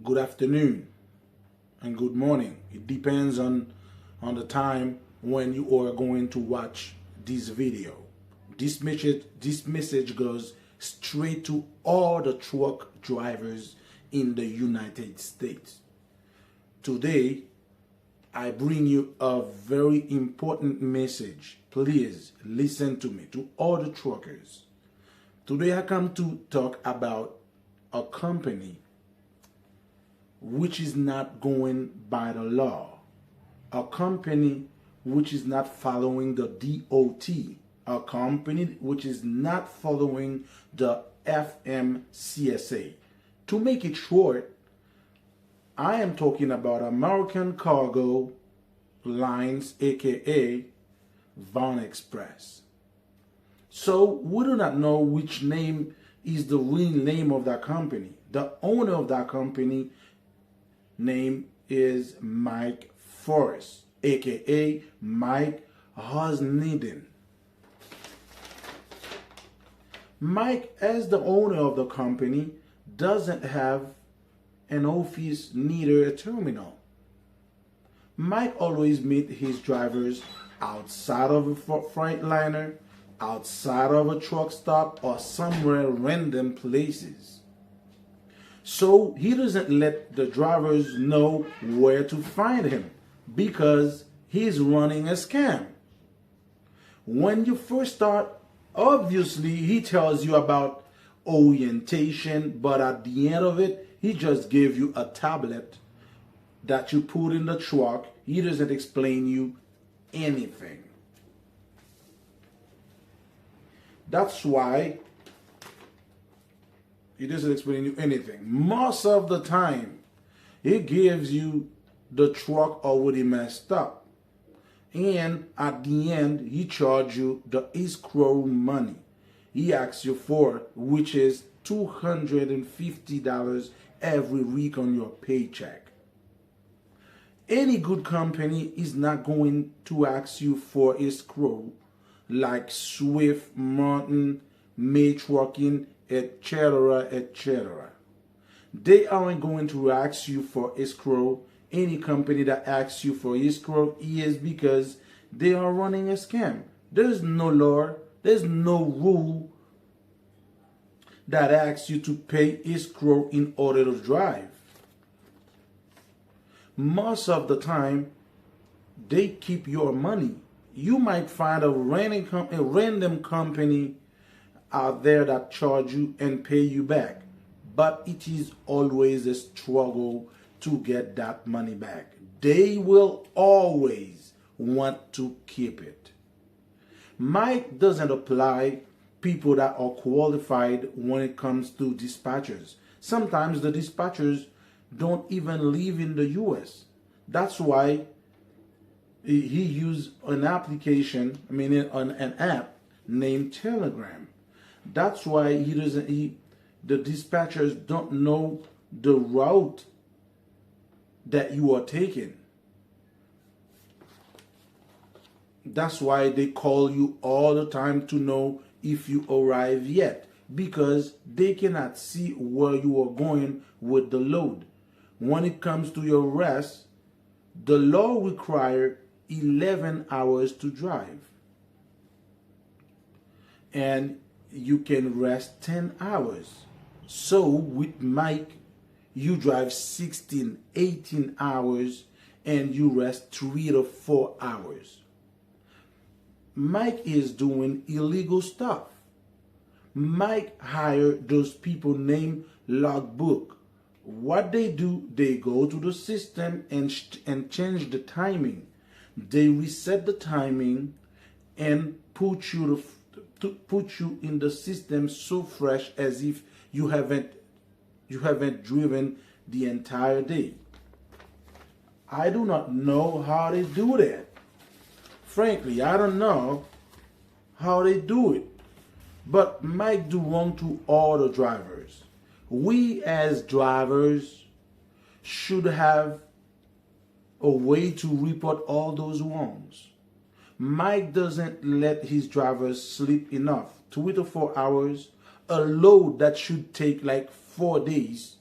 good afternoon, and good morning. It depends on the time when you are going to watch this video. This message goes straight to all the truck drivers in the United States. Today, I bring you a very important message. Please listen to me, to all the truckers. Today, I come to talk about a company which is not going by the law, a company which is not following the DOT, a company which is not following the FMCSA. To make it short, I am talking about American Cargo Lines, aka Von Express. So we do not know which name is the real name of that company. The owner of that company name is Mike Forrest, aka Mike Hosniden. Mike, as the owner of the company, doesn't have an office near a terminal. Mike always meets his drivers outside of a Freightliner, outside of a truck stop, or somewhere random places. So he doesn't let the drivers know where to find him because he's running a scam. When you first start, obviously he tells you about orientation, but at the end of it, he just gave you a tablet that you put in the truck. He doesn't explain you anything. That's why he doesn't explain you anything. Most of the time, he gives you the truck already messed up. And at the end, he charges you the escrow money he asks you for, which is $250 every week on your paycheck. Any good company is not going to ask you for escrow like Swift, Martin, May Trucking, etc., etc. They aren't going to ask you for escrow. Any company that asks you for escrow is because they are running a scam. There's no law, there's no rule that asks you to pay escrow in order to drive. Most of the time, they keep your money. You might find a random company out there that charge you and pay you back, but it is always a struggle to get that money back. They will always want to keep it. Mike doesn't apply people that are qualified when it comes to dispatchers. Sometimes the dispatchers don't even live in the US. That's why he used an application, an app named Telegram. That's why the dispatchers don't know the route that you are taking. That's why they call you all the time to know if you arrive yet, because they cannot see where you are going with the load. When it comes to your rest, the law requires 11 hours to drive. And you can rest 10 hours. So with Mike, you drive 16, 18 hours and you rest 3 to 4 hours. Mike is doing illegal stuff. Mike hired those people named Logbook. What they do, they go to the system and change the timing. They reset the timing and put you in the system so fresh as if you haven't driven the entire day. I do not know how they do that. Frankly, I don't know how they do it. But Mike do wrong to all the drivers. We as drivers should have a way to report all those wrongs. Mike doesn't let his drivers sleep enough. 2 to 4 hours, a load that should take like 4 days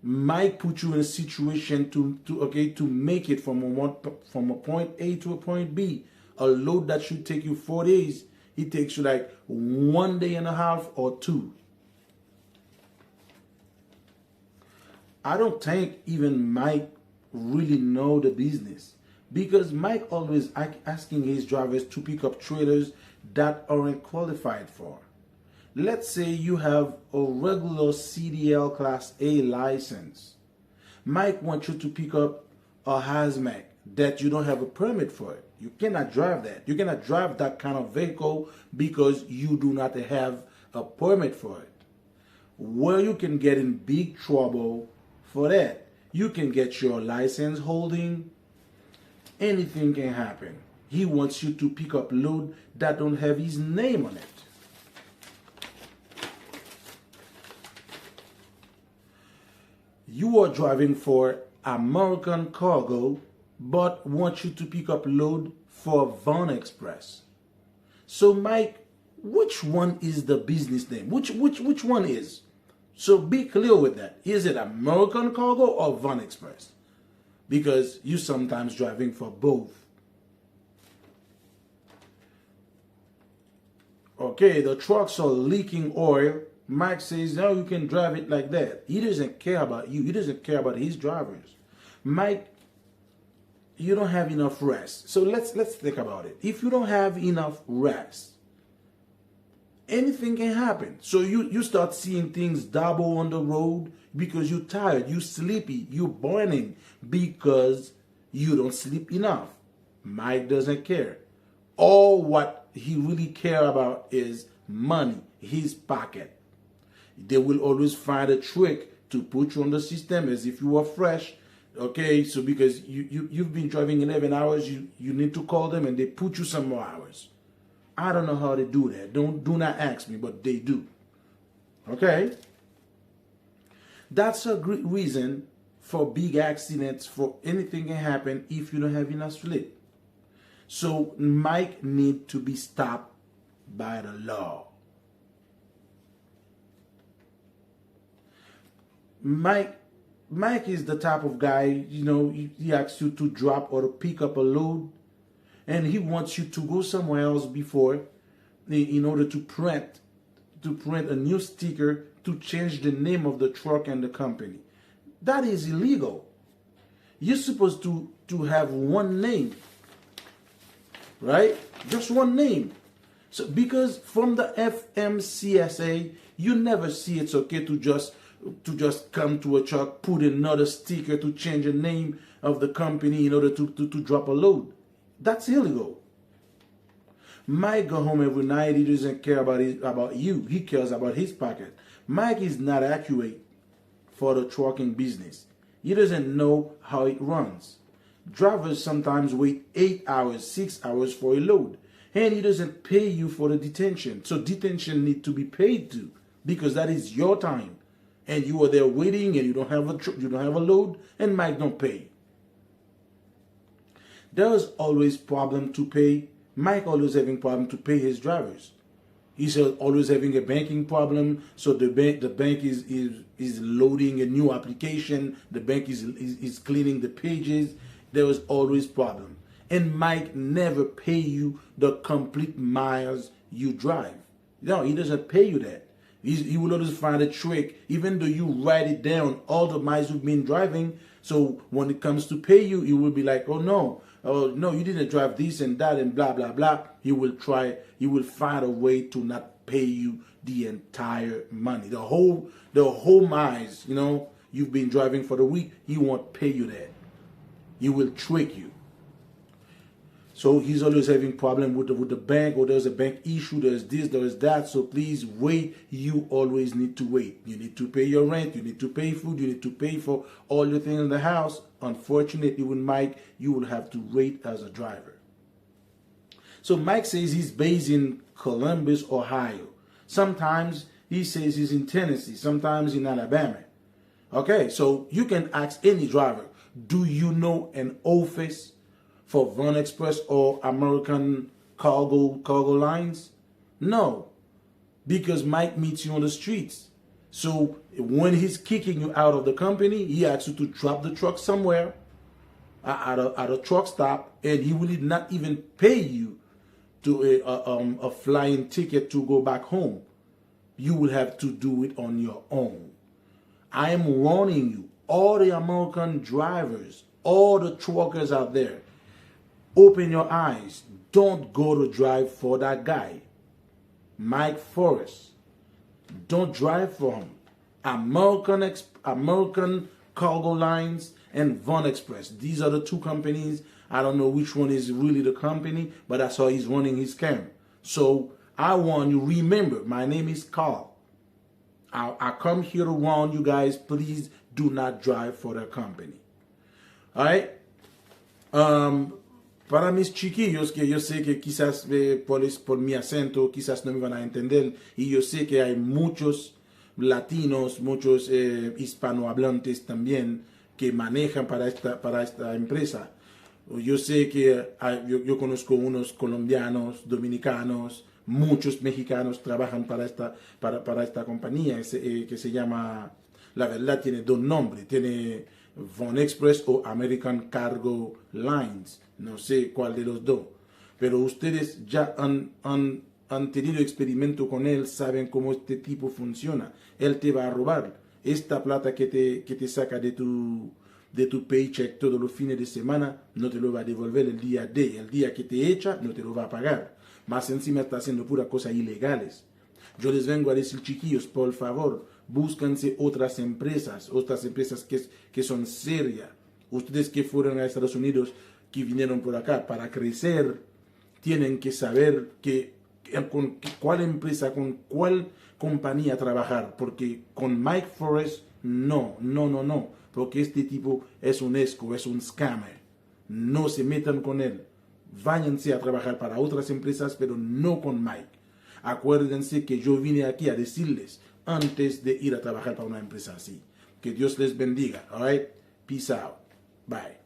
Mike put you in a situation to make it from a point A to a point B. A load that should take you 4 days, it takes you like 1 day and a half or two. I don't think even Mike really know the business, because Mike always asking his drivers to pick up trailers that aren't qualified for. Let's say you have a regular CDL Class A license. Mike wants you to pick up a hazmat that you don't have a permit for it. You cannot drive that. You cannot drive that kind of vehicle because you do not have a permit for it. Where you can get in big trouble for that, you can get your license holding. Anything can happen. He wants you to pick up load that don't have his name on it. You are driving for American Cargo, but want you to pick up load for Von Express. So Mike, which one is the business name? Which one is? So be clear with that. Is it American Cargo or Von Express? Because you sometimes driving for both. Okay, the trucks are leaking oil. Mike says, no, you can drive it like that. He doesn't care about you. He doesn't care about his drivers. Mike, you don't have enough rest. So let's think about it. If you don't have enough rest, anything can happen. So you start seeing things double on the road because you're tired, you're sleepy, you're burning because you don't sleep enough. Mike doesn't care. All what he really care about is money, his pocket. They will always find a trick to put you on the system as if you were fresh. Okay, so because you've been driving 11 hours, you need to call them and they put you some more hours. I don't know how they do that. Do not ask me, but they do. Okay? That's a great reason for big accidents, for anything can happen if you don't have enough sleep. So Mike need to be stopped by the law. Mike is the type of guy, he asks you to drop or to pick up a load, and he wants you to go somewhere else before in order to print a new sticker to change the name of the truck and the company. That is illegal. You're supposed to have one name, right? Just one name. So because from the FMCSA, you never see it's okay to just come to a truck, put another sticker to change the name of the company in order to drop a load. That's illegal. Mike go home every night. He doesn't care about you. He cares about his pocket. Mike is not accurate for the trucking business. He doesn't know how it runs. Drivers sometimes wait 8 hours, 6 hours for a load, and he doesn't pay you for the detention. So detention need to be paid to, because that is your time, and you are there waiting, and you don't have a load, and Mike don't pay. There's always problem to pay. Mike always having problem to pay his drivers. He's always having a banking problem. So the bank is loading a new application. The bank is cleaning the pages. There is always problem. And Mike never pay you the complete miles you drive. No, he doesn't pay you that. He will always find a trick, even though you write it down, all the miles you've been driving. So when it comes to pay you, he will be like, oh no, you didn't drive this and that and blah, blah, blah. He will find a way to not pay you the entire money. The whole miles, you've been driving for the week, he won't pay you that. He will trick you. So he's always having problem with the bank, or there's a bank issue, there's this, there's that. So please wait. You always need to wait. You need to pay your rent. You need to pay food. You need to pay for all your things in the house. Unfortunately, with Mike, you will have to wait as a driver. So Mike says he's based in Columbus, Ohio. Sometimes he says he's in Tennessee. Sometimes in Alabama. Okay, so you can ask any driver, do you know an office for Von Express or American cargo lines? No, because Mike meets you on the streets. So when he's kicking you out of the company, he asks you to drop the truck somewhere at a truck stop, and he will not even pay you to a flying ticket to go back home. You will have to do it on your own. I am warning you, all the American drivers, all the truckers out there, open your eyes. Don't go to drive for that guy, Mike Forrest. Don't drive for him. American Cargo Lines and Von Express. These are the two companies. I don't know which one is really the company, but that's how he's running his scam. So I want you, remember, my name is Carl. I come here to warn you guys, please do not drive for the company. All right? Para mis chiquillos, que yo sé que quizás por mi acento, quizás no me van a entender, y yo sé que hay muchos latinos, muchos hispanohablantes también que manejan para esta empresa. Yo sé que yo conozco unos colombianos, dominicanos, muchos mexicanos trabajan para esta compañía que se llama, la verdad tiene dos nombres, tiene Von Express o American Cargo Lines, no sé cuál de los dos, pero ustedes ya han tenido experimento con él, saben cómo este tipo funciona. Él te va a robar esta plata que te saca de tu paycheck todos los fines de semana, no te lo va a devolver el día que te echa, no te lo va a pagar. Más encima está haciendo puras cosas ilegales. Yo les vengo a decir, chiquillos, por favor, búscanse otras empresas que son serias. Ustedes que fueron a Estados Unidos, que vinieron por acá para crecer, tienen que saber con cuál empresa, con cuál compañía trabajar, porque con Mike Forrest, no, porque este tipo es un esco, es un scammer. No se metan con él. Váyanse a trabajar para otras empresas, pero no con Mike. Acuérdense que yo vine aquí a decirles antes de ir a trabajar para una empresa así. Que Dios les bendiga. All right? Peace out. Bye.